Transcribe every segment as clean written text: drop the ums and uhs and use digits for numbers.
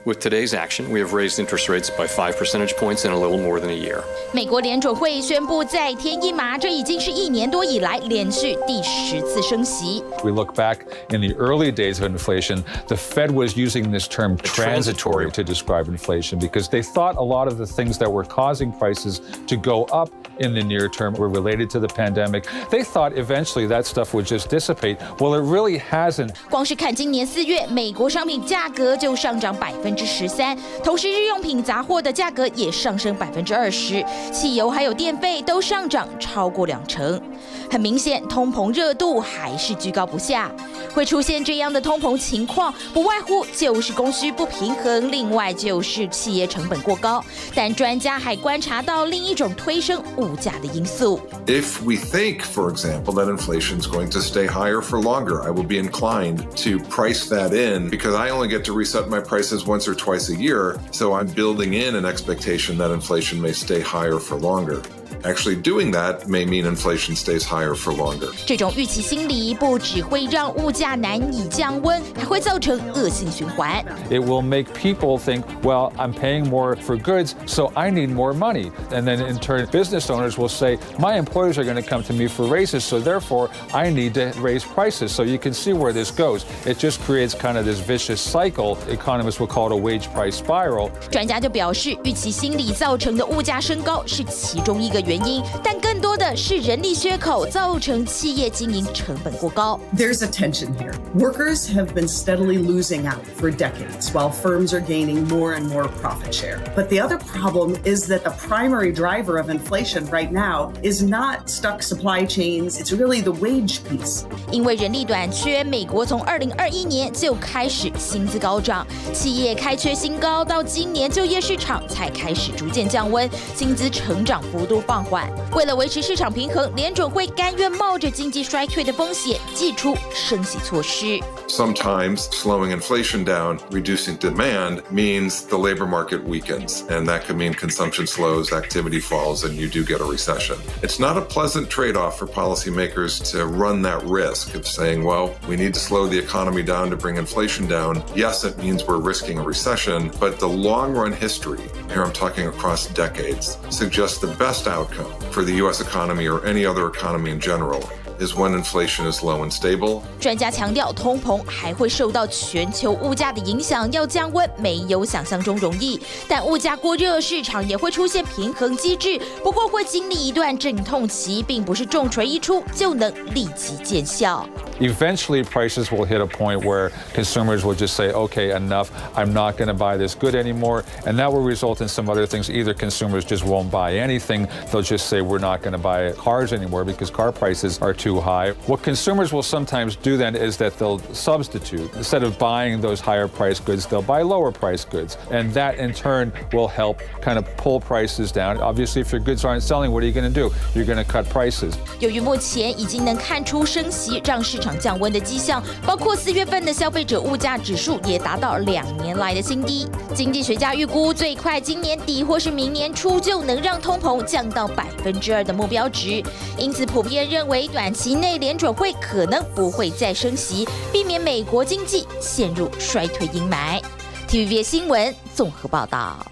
With today's action, we have raised interest rates by 5 percentage points in a little more than a year. 美国联准会宣布再添一码，这已经是1年多以来连续第10次升息。We look back in the early days of inflation, the Fed was using this term transitory to describe inflation because they thought a lot of the things that were causing prices to go up in the near term were related to the pandemic. They thought eventually that stuff would just dissipate. Well, it really hasn't. 光是看今年4月，美国商品价格就上涨13%，同时日用品杂货的价格也上升20%，汽油还有电费都上涨超过2%。很明显，通膨热度还是居高不下。会出现这样的通膨情况，不外乎就是供需不平衡，另外就是企业成本过高。但专家还观察到另一种推升物价的因素。If we think, for example, that inflation is going to stay higher for longer, I will be inclined to price that in because I only get to reset my prices once or twice a year, so I'm building in an expectation that inflation may stay higher for longer. Actually doing that may mean inflation stays higher for longer. 这种预期心理不只会让物价难以降温，还会造成恶性循环。It will make people think, well, I'm paying more for goods, so I need more money. And then in turn, business owners will say, my employees are going to come to me for raises, so therefore I need to raise prices. So you can see where this goes. It just creates kind of this vicious cycle. Economists will call it a wage price spiral. 专家就表示，预期心理造成的物价升高是其中一个原因，但更多的是人力缺口造成企业经营成本过高。There's a tension here. Workers have been steadily losing out for decades while firms are gaining more and more profit share. But the other problem is that the primary driver of inflation right now is not stuck supply chains, it's really the wage piece. 因为人力短缺，美国从2021年就开始薪资高涨，企业开缺新高，到今年就业市场才开始逐渐降温，薪资成长幅度放缓。为了维持市场平衡，联准会甘愿冒着经济衰退的风险，祭出升息措施。Sometimes slowing inflation down, reducing demand means the labor market weakens, and that could mean consumption slows, activity falls, and you do get a recession. It's not a pleasant trade-off for policymakers to run that risk of saying, well, we need to slow the economy down to bring inflation down. Yes, it means we're risking a recession, but the long-run history, here I'm talking across decades, suggests the best outcome for the U.S. economy or any other economy in general is when inflation is low and stable. 专家强调，通膨还会受到全球物价的影响，要降温没有想象中容易。但物价过热，市场也会出现平衡机制，不过会经历一段阵痛期，并不是重锤一出就能立即见效。Eventually, prices will hit a point where consumers will just say, okay, enough, I'm not going to buy this good anymore. And that will result in some other things. Either consumers just won't buy anything. They'll just say, we're not going to buy cars anymore because car prices are too high. What consumers will sometimes do then is that they'll substitute. Instead of buying those higher priced goods, they'll buy lower priced goods. And that in turn will help kind of pull prices down. Obviously, if your goods aren't selling, what are you going to do? You're going to cut prices. 由于目前已经能看出升息让市场降温的迹象，包括4月份的消费者物价指数也达到2年来的新低。经济学家预估，最快今年底或是明年初就能让通膨降到2%的目标值。因此，普遍认为短期内联准会可能不会再升息，避免美国经济陷入衰退阴霾。TVBS 新闻综合报道。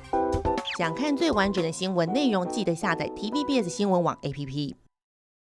想看最完整的新闻内容，记得下载 TVBS 新闻网 APP。